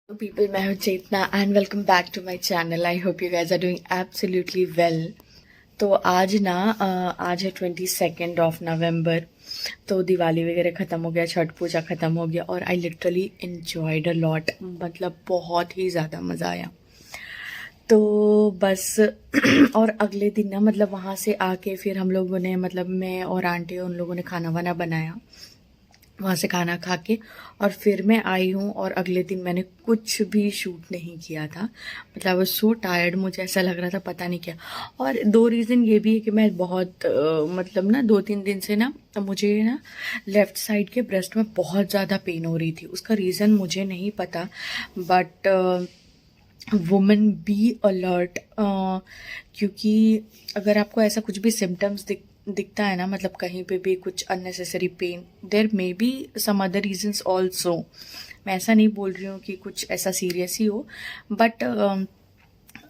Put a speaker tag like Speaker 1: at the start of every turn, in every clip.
Speaker 1: People, मैं हूँ Chetna and welcome back to my channel. I hope you guys are doing absolutely well. तो आज है 22 नवंबर। तो दिवाली वगैरह ख़त्म हो गया, छठ पूजा ख़त्म हो गया और I literally enjoyed a lot. मतलब बहुत ही ज़्यादा मज़ा आया। तो बस और अगले दिन ना मतलब वहाँ से आके फिर हम लोगों ने मतलब मैं और आंटी उन लोगों ने खाना वाना बनाया, वहाँ से खाना खा के और फिर मैं आई हूँ। और अगले दिन मैंने कुछ भी शूट नहीं किया था। मतलब आई वाज सो टायर्ड, मुझे ऐसा लग रहा था पता नहीं क्या। और दो रीज़न ये भी है कि मैं बहुत मतलब ना 2-3 दिन से ना मुझे ना लेफ़्ट साइड के ब्रेस्ट में बहुत ज़्यादा पेन हो रही थी। उसका रीज़न मुझे नहीं पता, बट वुमेन बी अलर्ट, क्योंकि अगर आपको ऐसा कुछ भी सिम्टम्स दिखता है ना, मतलब कहीं पे भी कुछ unnecessary pain, there may be some other reasons also. मैं ऐसा नहीं बोल रही हूँ कि कुछ ऐसा सीरियस ही हो, बट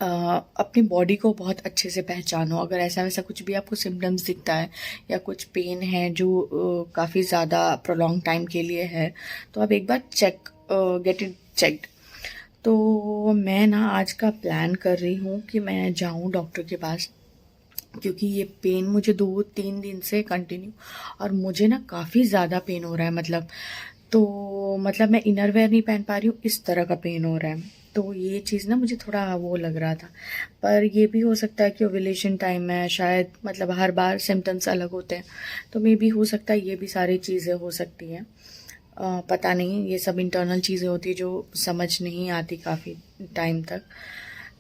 Speaker 1: अपनी बॉडी को बहुत अच्छे से पहचानो। अगर ऐसा वैसा कुछ भी आपको सिम्टम्स दिखता है या कुछ पेन है जो काफ़ी ज़्यादा प्रोलॉन्ग टाइम के लिए है, तो आप एक बार गेट इट चेक्ड। तो मैं ना आज का प्लान कर रही हूँ कि मैं जाऊँ डॉक्टर के पास, क्योंकि ये पेन मुझे 2-3 दिन से कंटिन्यू, और मुझे ना काफ़ी ज़्यादा पेन हो रहा है। मतलब मैं इनर वेयर नहीं पहन पा रही हूँ, इस तरह का पेन हो रहा है। तो ये चीज़ ना मुझे थोड़ा वो लग रहा था, पर ये भी हो सकता है कि ओव्यूलेशन टाइम है शायद, मतलब हर बार सिम्टम्स अलग होते हैं, तो मे बी हो सकता है ये भी सारी चीज़ें हो सकती हैं। पता नहीं, ये सब इंटरनल चीज़ें होती है जो समझ नहीं आती काफ़ी टाइम तक।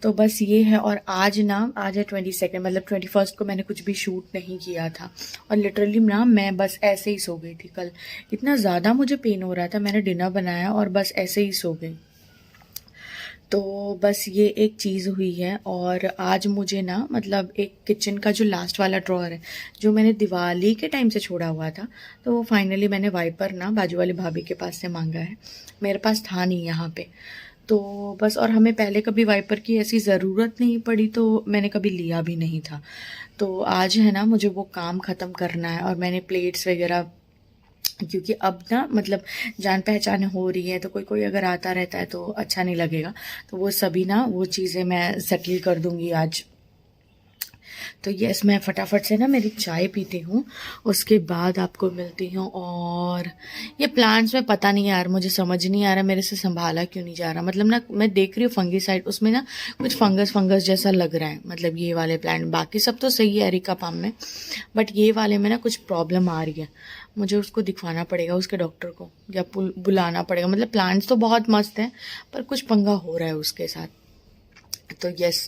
Speaker 1: तो बस ये है। और आज है 22, मतलब 21 को मैंने कुछ भी शूट नहीं किया था। और लिटरली ना मैं बस ऐसे ही सो गई थी कल। इतना ज़्यादा मुझे पेन हो रहा था, मैंने डिनर बनाया और बस ऐसे ही सो गई। तो बस ये एक चीज़ हुई है। और आज मुझे ना मतलब एक किचन का जो लास्ट वाला ड्रॉअर है, जो मैंने दिवाली के टाइम से छोड़ा हुआ था, तो वो फाइनली मैंने वाइपर ना बाजू वाली भाभी के पास से मांगा है। मेरे पास था नहीं यहाँ पे। तो बस, और हमें पहले कभी वाइपर की ऐसी ज़रूरत नहीं पड़ी, तो मैंने कभी लिया भी नहीं था। तो आज है ना मुझे वो काम ख़त्म करना है। और मैंने प्लेट्स वगैरह, क्योंकि अब ना मतलब जान पहचान हो रही है, तो कोई कोई अगर आता रहता है तो अच्छा नहीं लगेगा। तो वो सभी ना वो चीज़ें मैं सेटल कर दूंगी आज। तो यस, मैं फटाफट से ना मेरी चाय पीती हूँ, उसके बाद आपको मिलती हूँ। और ये प्लांट्स में पता नहीं यार, मुझे समझ नहीं आ रहा मेरे से संभाला क्यों नहीं जा रहा। मतलब ना मैं देख रही हूँ फंगीसाइड, उसमें ना कुछ फंगस फंगस जैसा लग रहा है। मतलब ये वाले प्लांट, बाकी सब तो सही है एरिका पाम में, बट ये वाले में ना कुछ प्रॉब्लम आ रही है। मुझे उसको दिखवाना पड़ेगा उसके डॉक्टर को, या बुलाना पड़ेगा। मतलब प्लांट्स तो बहुत मस्त हैं, पर कुछ पंगा हो रहा है उसके साथ। तो यस,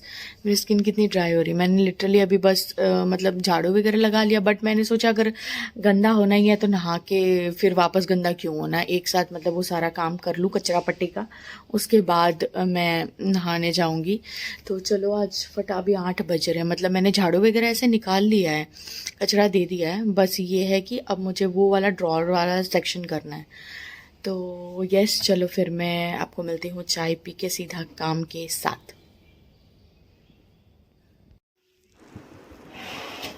Speaker 1: मेरी स्किन कितनी ड्राई हो रही है। मैंने लिटरली अभी बस मतलब झाड़ू वगैरह लगा लिया, बट मैंने सोचा अगर गंदा होना ही है तो नहा के फिर वापस गंदा क्यों होना, एक साथ मतलब वो सारा काम कर लूँ कचरा पट्टी का, उसके बाद मैं नहाने जाऊंगी। तो चलो, आज फटाफट 8 बज रहे हैं, मतलब मैंने झाड़ू वगैरह ऐसे निकाल लिया है, कचरा दे दिया है। बस ये है कि अब मुझे वो वाला ड्रॉर वाला सेक्शन करना है। तो यस, चलो फिर मैं आपको मिलती हूँ चाय पी के सीधा काम के साथ।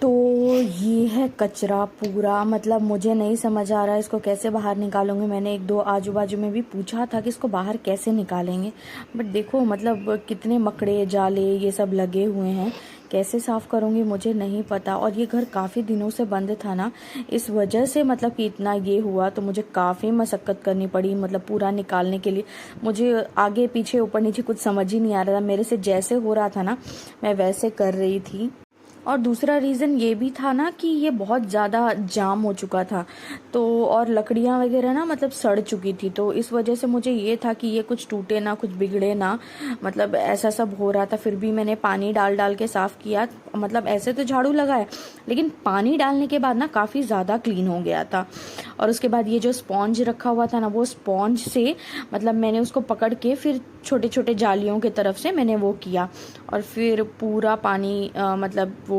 Speaker 1: तो ये है कचरा पूरा, मतलब मुझे नहीं समझ आ रहा है इसको कैसे बाहर निकालूंगी। मैंने एक दो आजू बाजू में भी पूछा था कि इसको बाहर कैसे निकालेंगे, बट देखो मतलब कितने मकड़े जाले ये सब लगे हुए हैं, कैसे साफ़ करूंगी मुझे नहीं पता। और ये घर काफ़ी दिनों से बंद था ना, इस वजह से मतलब कि इतना ये हुआ, तो मुझे काफ़ी मशक्क़त करनी पड़ी मतलब पूरा निकालने के लिए। मुझे आगे पीछे ऊपर नीचे कुछ समझ ही नहीं आ रहा था, मेरे से जैसे हो रहा था ना मैं वैसे कर रही थी। और दूसरा रीज़न ये भी था ना कि ये बहुत ज़्यादा जाम हो चुका था, तो और लकड़ियाँ वगैरह ना मतलब सड़ चुकी थी, तो इस वजह से मुझे ये था कि ये कुछ टूटे ना, कुछ बिगड़े ना, मतलब ऐसा सब हो रहा था। फिर भी मैंने पानी डाल डाल के साफ़ किया, मतलब ऐसे तो झाड़ू लगाया, लेकिन पानी डालने के बाद ना काफ़ी ज़्यादा क्लीन हो गया था। और उसके बाद ये जो स्पॉन्ज रखा हुआ था ना, वो स्पॉन्ज से मतलब मैंने उसको पकड़ के फिर छोटे छोटे जालियों की तरफ से मैंने वो किया, और फिर पूरा पानी मतलब वो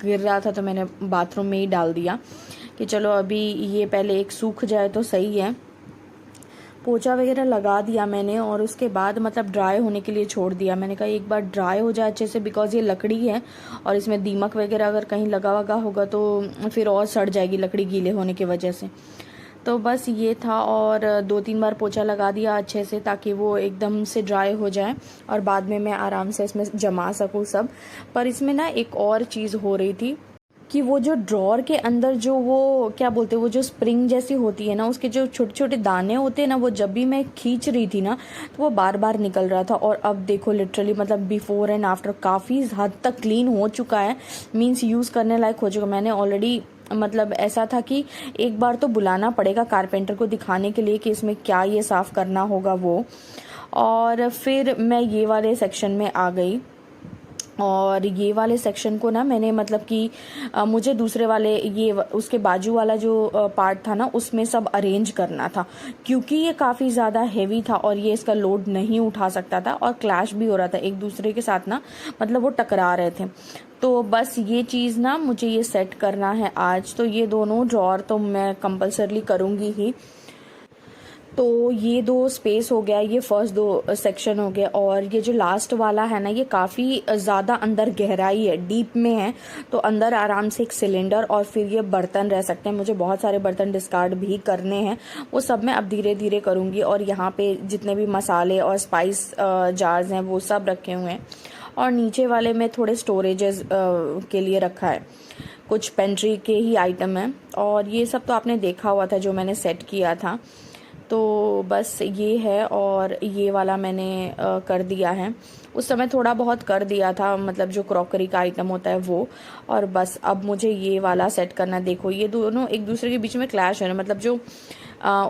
Speaker 1: गिर रहा था तो मैंने बाथरूम में ही डाल दिया कि चलो अभी ये पहले एक सूख जाए तो सही है। पोछा वगैरह लगा दिया मैंने, और उसके बाद मतलब ड्राई होने के लिए छोड़ दिया। मैंने कहा एक बार ड्राई हो जाए अच्छे से, बिकॉज ये लकड़ी है और इसमें दीमक वगैरह अगर कहीं लगा वगा होगा तो फिर और सड़ जाएगी लकड़ी गीले होने की वजह से। तो बस ये था, और 2-3 बार पोछा लगा दिया अच्छे से ताकि वो एकदम से ड्राई हो जाए और बाद में मैं आराम से इसमें जमा सकूँ सब। पर इसमें ना एक और चीज़ हो रही थी कि वो जो ड्रॉर के अंदर जो वो क्या बोलते हैं, वो जो स्प्रिंग जैसी होती है ना, उसके जो छोटे छोटे दाने होते हैं ना, वो जब भी मैं खींच रही थी ना तो वो बार बार निकल रहा था। और अब देखो लिटरली मतलब बिफोर एंड आफ्टर काफ़ी हद तक क्लीन हो चुका है, मीन्स यूज़ करने लायक हो चुका। मैंने ऑलरेडी मतलब ऐसा था कि एक बार तो बुलाना पड़ेगा कारपेंटर को दिखाने के लिए कि इसमें क्या ये साफ़ करना होगा वो। और फिर मैं ये वाले सेक्शन में आ गई, और ये वाले सेक्शन को ना मैंने मतलब कि मुझे दूसरे वाले ये उसके बाजू वाला जो पार्ट था ना उसमें सब अरेंज करना था, क्योंकि ये काफ़ी ज़्यादा हेवी था और ये इसका लोड नहीं उठा सकता था और क्लैश भी हो रहा था एक दूसरे के साथ ना, मतलब वो टकरा रहे थे। तो बस ये चीज़ ना मुझे ये सेट करना है आज। तो ये दोनों ड्रॉर तो मैं कंपल्सरली करूँगी ही। तो ये 2 स्पेस हो गया, ये फर्स्ट 2 सेक्शन हो गया, और ये जो लास्ट वाला है ना ये काफ़ी ज़्यादा अंदर गहराई है, डीप में है। तो अंदर आराम से एक सिलेंडर और फिर ये बर्तन रह सकते हैं। मुझे बहुत सारे बर्तन डिस्कार्ड भी करने हैं, वो सब मैं अब धीरे धीरे करूँगी। और यहाँ पे जितने भी मसाले और स्पाइस जार्स हैं वो सब रखे हुए हैं, और नीचे वाले में थोड़े स्टोरेजेस के लिए रखा है, कुछ पेंट्री के ही आइटम हैं। और ये सब तो आपने देखा हुआ था जो मैंने सेट किया था। तो बस ये है, और ये वाला मैंने कर दिया है। उस समय थोड़ा बहुत कर दिया था, मतलब जो क्रॉकरी का आइटम होता है वो। और बस अब मुझे ये वाला सेट करना। देखो ये दोनों एक दूसरे के बीच में क्लैश है, मतलब जो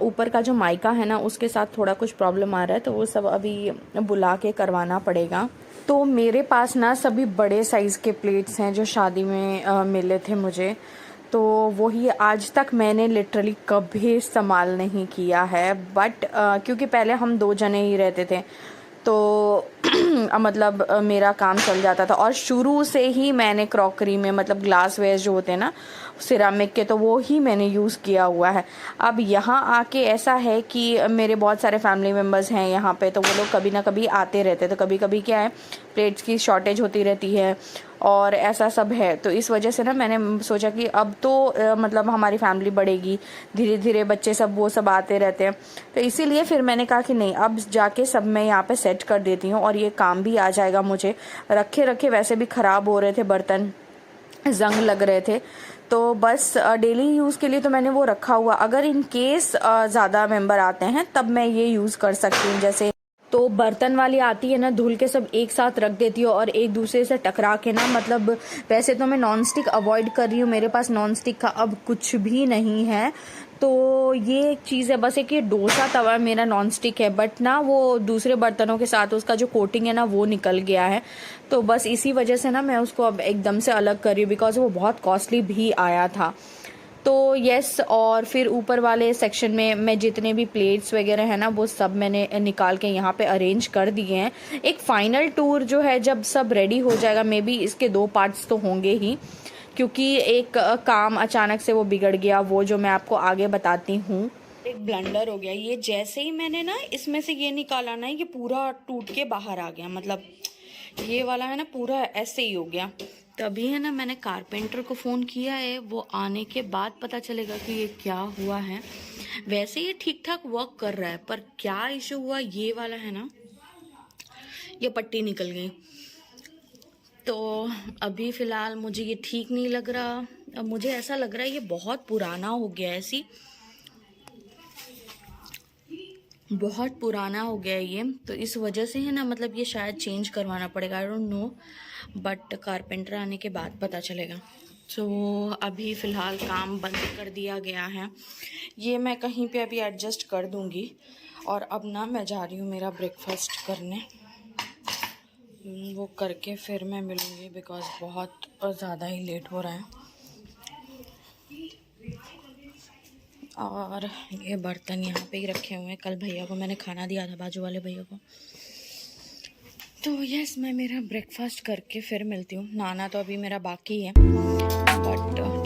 Speaker 1: ऊपर का जो माइका है ना उसके साथ थोड़ा कुछ प्रॉब्लम आ रहा है, तो वो सब अभी बुला के करवाना पड़ेगा। तो मेरे पास ना सभी बड़े साइज़ के प्लेट्स हैं जो शादी में मिले थे मुझे, तो वही आज तक मैंने लिटरली कभी इस्तेमाल नहीं किया है। बट क्योंकि पहले हम 2 जने ही रहते थे तो मतलब मेरा काम चल जाता था, और शुरू से ही मैंने क्रॉकरी में मतलब ग्लास वेयर जो होते हैं ना सिरामिक के, तो वो ही मैंने यूज़ किया हुआ है। अब यहाँ आके ऐसा है कि मेरे बहुत सारे फैमिली मेम्बर्स हैं यहाँ पे, तो वो लोग कभी ना कभी आते रहते हैं, तो कभी कभी क्या है प्लेट्स की शॉर्टेज होती रहती है और ऐसा सब है। तो इस वजह से ना मैंने सोचा कि अब तो मतलब हमारी फैमिली बढ़ेगी, धीरे धीरे बच्चे सब वो सब आते रहते हैं, तो इसीलिए फिर मैंने कहा कि नहीं अब जाके सब मैं यहाँ पे सेट कर देती हूँ, और ये काम भी आ जाएगा मुझे। रखे रखे वैसे भी ख़राब हो रहे थे बर्तन, जंग लग रहे थे, तो बस डेली यूज़ के लिए तो मैंने वो रखा हुआ। अगर इन केस ज़्यादा मेंबर आते हैं तब मैं ये यूज़ कर सकती हूँ। जैसे तो बर्तन वाली आती है ना, धुल के सब एक साथ रख देती हो और एक दूसरे से टकरा के ना, मतलब वैसे तो मैं नॉन स्टिक अवॉइड कर रही हूँ, मेरे पास नॉन स्टिक का अब कुछ भी नहीं है। तो ये एक चीज़ है बस, एक ये डोसा तवा मेरा नॉन स्टिक है, बट ना वो दूसरे बर्तनों के साथ उसका जो कोटिंग है ना वो निकल गया है। तो बस इसी वजह से ना मैं उसको अब एकदम से अलग कर रही हूँ, बिकॉज वो बहुत कॉस्टली भी आया था। तो यस, और फिर ऊपर वाले सेक्शन में मैं जितने भी प्लेट्स वगैरह है ना वो सब मैंने निकाल के यहाँ पे अरेंज कर दिए हैं। एक फाइनल टूर जो है जब सब रेडी हो जाएगा, मे बी इसके 2 पार्ट्स तो होंगे ही, क्योंकि एक काम अचानक से वो बिगड़ गया, वो जो मैं आपको आगे बताती हूँ। एक ब्लंडर हो गया, ये जैसे ही मैंने ना इसमें से ये निकाला ना ये पूरा टूट के बाहर आ गया, मतलब ये वाला है ना पूरा ऐसे ही हो गया। तभी है ना मैंने कारपेंटर को फ़ोन किया है, वो आने के बाद पता चलेगा कि ये क्या हुआ है। वैसे ये ठीक ठाक वर्क कर रहा है, पर क्या इशू हुआ ये वाला है ना, ये पट्टी निकल गई। तो अभी फ़िलहाल मुझे ये ठीक नहीं लग रहा। अब मुझे ऐसा लग रहा है ये बहुत पुराना हो गया है, ऐसी बहुत पुराना हो गया है ये, तो इस वजह से है ना, मतलब ये शायद चेंज करवाना पड़ेगा, I don't know, but carpenter आने के बाद पता चलेगा। तो अभी फ़िलहाल काम बंद कर दिया गया है, ये मैं कहीं पे अभी एडजस्ट कर दूंगी। और अब ना मैं जा रही हूँ मेरा ब्रेकफास्ट करने, वो करके फिर मैं मिलूँगी, बिकॉज़ बहुत ज़्यादा ही लेट हो रहा है। और ये बर्तन यहाँ पे ही रखे हुए हैं, कल भैया को मैंने खाना दिया था, बाजू वाले भैया को। तो यस, मैं मेरा ब्रेकफास्ट करके फिर मिलती हूँ। नहाना तो अभी मेरा बाकी है, बट